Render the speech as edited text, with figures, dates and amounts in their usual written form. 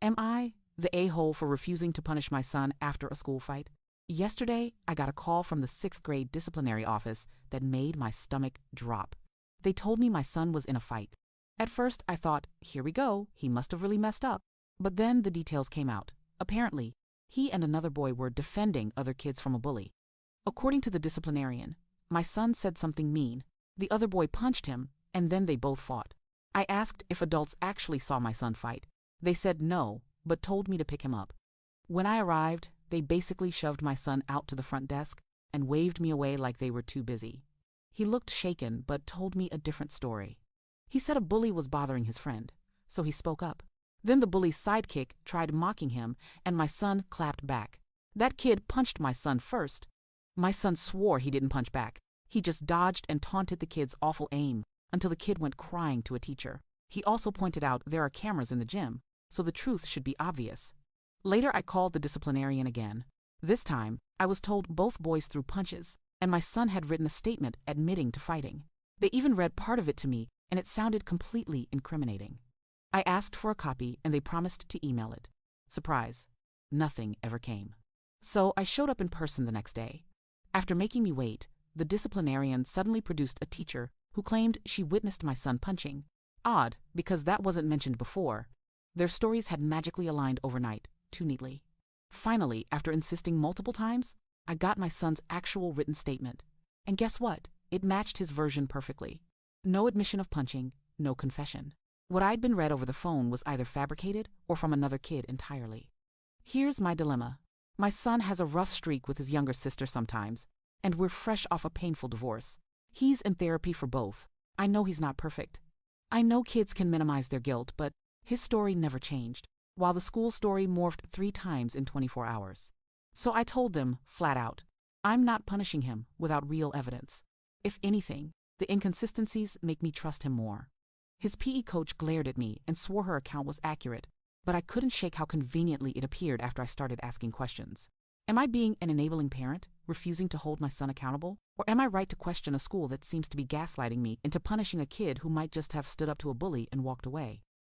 Am I the a-hole for refusing to punish my son after a school fight? Yesterday, I got a call from the 6th grade disciplinary office that made my stomach drop. They told me my son was in a fight. At first, I thought, here we go, he must have really messed up. But then the details came out. Apparently, he and another boy were defending other kids from a bully. According to the disciplinarian, my son said something mean. The other boy punched him, and then they both fought. I asked if adults actually saw my son fight. They said no, but told me to pick him up. When I arrived, they basically shoved my son out to the front desk and waved me away like they were too busy. He looked shaken, but told me a different story. He said a bully was bothering his friend, so he spoke up. Then the bully's sidekick tried mocking him, and my son clapped back. That kid punched my son first. My son swore he didn't punch back. He just dodged and taunted the kid's awful aim until the kid went crying to a teacher. He also pointed out there are cameras in the gym, so the truth should be obvious. Later, I called the disciplinarian again. This time, I was told both boys threw punches, and my son had written a statement admitting to fighting. They even read part of it to me, and it sounded completely incriminating. I asked for a copy, and they promised to email it. Surprise, nothing ever came. So I showed up in person the next day. After making me wait, the disciplinarian suddenly produced a teacher who claimed she witnessed my son punching. Odd, because that wasn't mentioned before. Their stories had magically aligned overnight, too neatly. Finally, after insisting multiple times, I got my son's actual written statement. And guess what? It matched his version perfectly. No admission of punching, no confession. What I'd been read over the phone was either fabricated or from another kid entirely. Here's my dilemma. My son has a rough streak with his younger sister sometimes, and we're fresh off a painful divorce. He's in therapy for both. I know he's not perfect. I know kids can minimize their guilt, but his story never changed, while the school story morphed 3 times in 24 hours. So I told them, flat out, I'm not punishing him without real evidence. If anything, the inconsistencies make me trust him more. His PE coach glared at me and swore her account was accurate, but I couldn't shake how conveniently it appeared after I started asking questions. Am I being an enabling parent, refusing to hold my son accountable? Or am I right to question a school that seems to be gaslighting me into punishing a kid who might just have stood up to a bully and walked away?